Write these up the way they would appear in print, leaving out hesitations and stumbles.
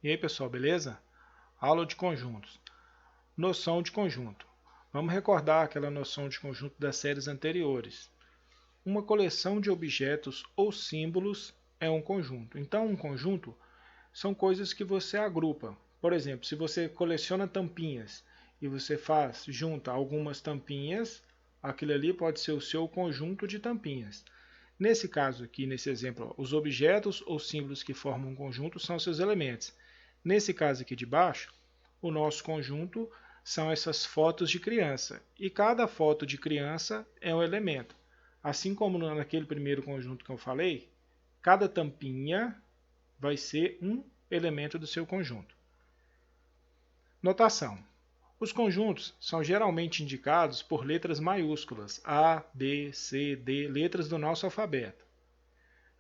E aí, pessoal, beleza? Aula de conjuntos. Noção de conjunto. Vamos recordar aquela noção de conjunto das séries anteriores. Uma coleção de objetos ou símbolos é um conjunto. Então, um conjunto são coisas que você agrupa. Por exemplo, se você coleciona tampinhas e você junta algumas tampinhas, aquilo ali pode ser o seu conjunto de tampinhas. Nesse caso aqui, nesse exemplo, os objetos ou símbolos que formam um conjunto são seus elementos. Nesse caso aqui de baixo, o nosso conjunto são essas fotos de criança. E cada foto de criança é um elemento. Assim como naquele primeiro conjunto que eu falei, cada tampinha vai ser um elemento do seu conjunto. Notação. Os conjuntos são geralmente indicados por letras maiúsculas, A, B, C, D, letras do nosso alfabeto.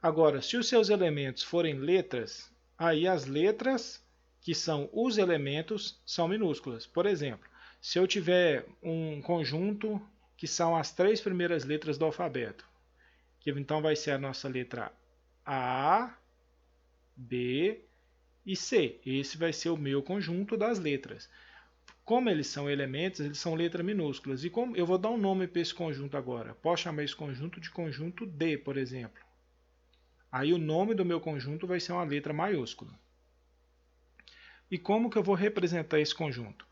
Agora, se os seus elementos forem letras, aí as letras que são os elementos são minúsculas. Por exemplo, se eu tiver um conjunto que são as 3 primeiras letras do alfabeto, que então vai ser a nossa letra A, B e C. Esse vai ser o meu conjunto das letras. Como eles são elementos, eles são letras minúsculas. E como eu vou dar um nome para esse conjunto agora? Posso chamar esse conjunto de conjunto D, por exemplo. Aí o nome do meu conjunto vai ser uma letra maiúscula. E como que eu vou representar esse conjunto?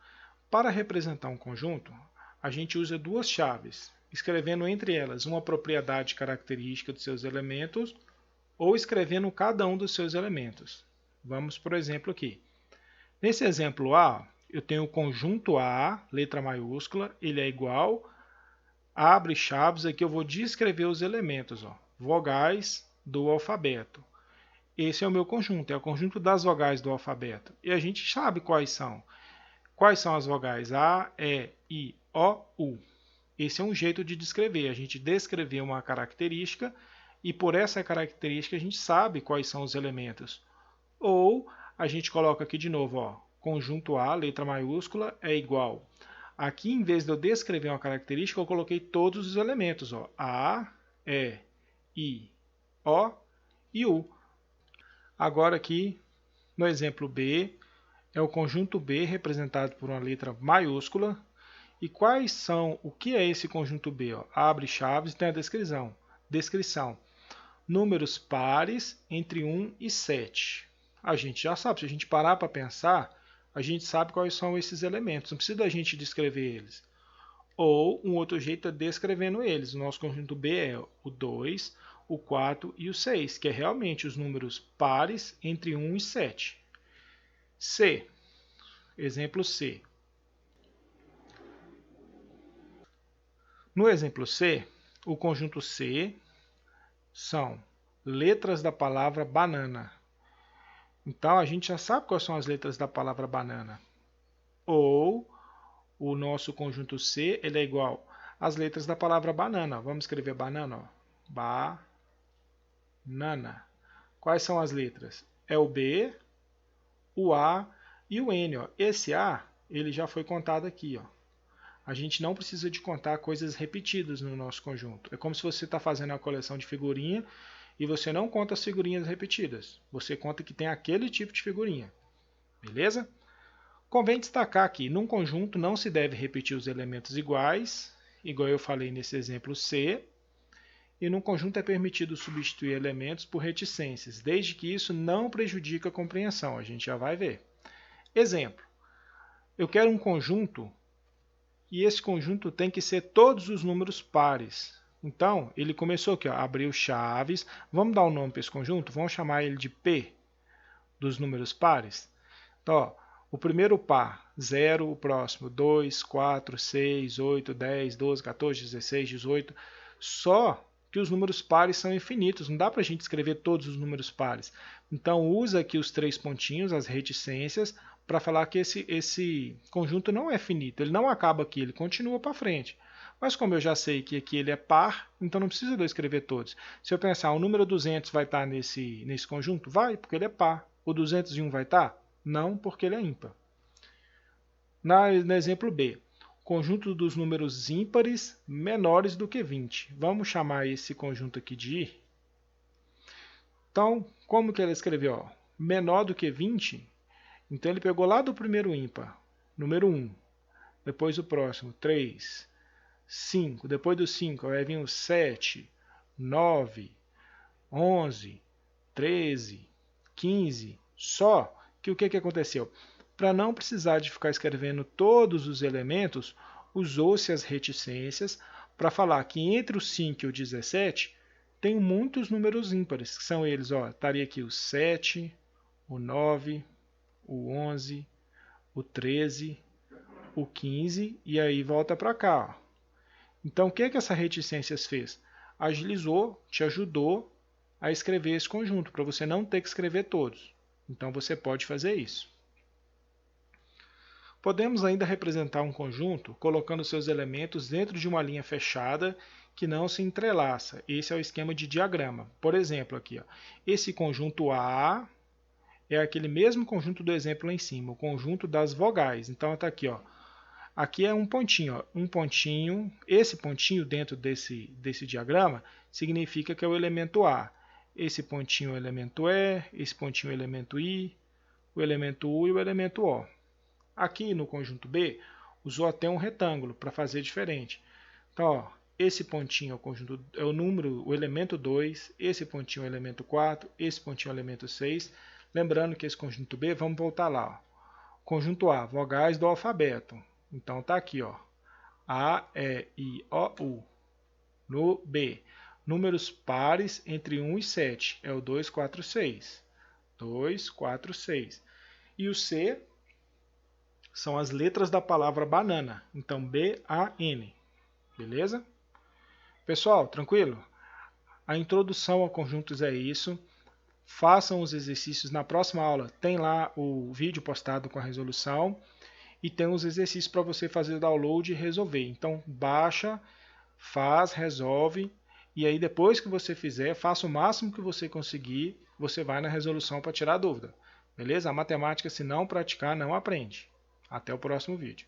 Para representar um conjunto, a gente usa duas chaves, escrevendo entre elas uma propriedade característica dos seus elementos ou escrevendo cada um dos seus elementos. Vamos por exemplo aqui. Nesse exemplo A, eu tenho o conjunto A, letra maiúscula, ele é igual, abre chaves, aqui eu vou descrever os elementos, vogais do alfabeto. Esse é o meu conjunto, é o conjunto das vogais do alfabeto. E a gente sabe quais são. Quais são as vogais? A, E, I, O, U. Esse é um jeito de descrever. A gente descrever uma característica e por essa característica a gente sabe quais são os elementos. Ou a gente coloca aqui de novo, conjunto A, letra maiúscula, é igual. Aqui, em vez de eu descrever uma característica, eu coloquei todos os elementos. A, E, I, O e U. Agora aqui, no exemplo B, é o conjunto B representado por uma letra maiúscula. E quais são, o que é esse conjunto B? Abre chaves e tem a descrição. Números pares entre 1 e 7. A gente já sabe, se a gente parar para pensar, a gente sabe quais são esses elementos, não precisa da gente descrever eles. Ou um outro jeito é descrevendo eles. O nosso conjunto B é o 2, o 4 e o 6, que é realmente os números pares entre 1 e 7. C. Exemplo C. No exemplo C, o conjunto C são letras da palavra banana. Então a gente já sabe quais são as letras da palavra banana. Ou o nosso conjunto C ele é igual às letras da palavra banana. Vamos escrever banana. Banana. Quais são as letras? É o B, o A e o N. Esse A ele já foi contado aqui. A gente não precisa de contar coisas repetidas no nosso conjunto. É como se você está fazendo uma coleção de figurinha e você não conta as figurinhas repetidas. Você conta que tem aquele tipo de figurinha. Beleza? Convém destacar aqui, num conjunto não se deve repetir os elementos iguais, igual eu falei nesse exemplo C, e num conjunto é permitido substituir elementos por reticências, desde que isso não prejudique a compreensão. A gente já vai ver. Exemplo. Eu quero um conjunto e esse conjunto tem que ser todos os números pares. Então, ele começou aqui, abriu chaves. Vamos dar um nome para esse conjunto? Vamos chamar ele de P, dos números pares. Então, o primeiro par, 0, o próximo, 2, 4, 6, 8, 10, 12, 14, 16, 18. Só que os números pares são infinitos, não dá para a gente escrever todos os números pares. Então, usa aqui os 3 pontinhos, as reticências, para falar que esse conjunto não é finito, ele não acaba aqui, ele continua para frente. Mas como eu já sei que aqui ele é par, então não precisa de eu escrever todos. Se eu pensar, o número 200 vai estar nesse conjunto? Vai, porque ele é par. O 201 vai estar? Não, porque ele é ímpar. No exemplo B, conjunto dos números ímpares menores do que 20. Vamos chamar esse conjunto aqui de I. Então, como que ela escreveu? Menor do que 20 Então ele pegou lá do primeiro ímpar, número 1, depois o próximo, 3, 5, depois do 5 vai vir o 7, 9, 11, 13, 15, só que o que aconteceu? Para não precisar de ficar escrevendo todos os elementos, usou-se as reticências para falar que entre o 5 e o 17 tem muitos números ímpares, que são eles, ó, estaria aqui o 7, o 9, o 11, o 13, o 15 e aí volta para cá. Ó. Então o que essa reticências fez? Agilizou, te ajudou a escrever esse conjunto, para você não ter que escrever todos. Então você pode fazer isso. Podemos ainda representar um conjunto colocando seus elementos dentro de uma linha fechada que não se entrelaça. Esse é o esquema de diagrama. Por exemplo, aqui, ó, esse conjunto A é aquele mesmo conjunto do exemplo lá em cima, o conjunto das vogais. Então está aqui, ó. Aqui é um pontinho, ó, um pontinho. Esse pontinho dentro desse diagrama significa que é o elemento A. Esse pontinho é o elemento E, esse pontinho é o elemento I, o elemento U e o elemento O. Aqui no conjunto B, usou até um retângulo para fazer diferente. Então, ó, esse pontinho é o conjunto, é o número, o elemento 2, esse pontinho é o elemento 4, esse pontinho é o elemento 6. Lembrando que esse conjunto B, vamos voltar lá. Ó. Conjunto A, vogais do alfabeto. Então tá aqui, ó. A, E, I, O, U. No B, números pares entre 1 e 7. É o 2, 4, 6. 2, 4, 6. E o C são as letras da palavra banana. Então, B-A-N. Beleza? Pessoal, tranquilo? A introdução a conjuntos é isso. Façam os exercícios. Na próxima aula tem lá o vídeo postado com a resolução. E tem os exercícios para você fazer download e resolver. Então, baixa, faz, resolve. E aí, depois que você fizer, faça o máximo que você conseguir. Você vai na resolução para tirar a dúvida. Beleza? A matemática, se não praticar, não aprende. Até o próximo vídeo.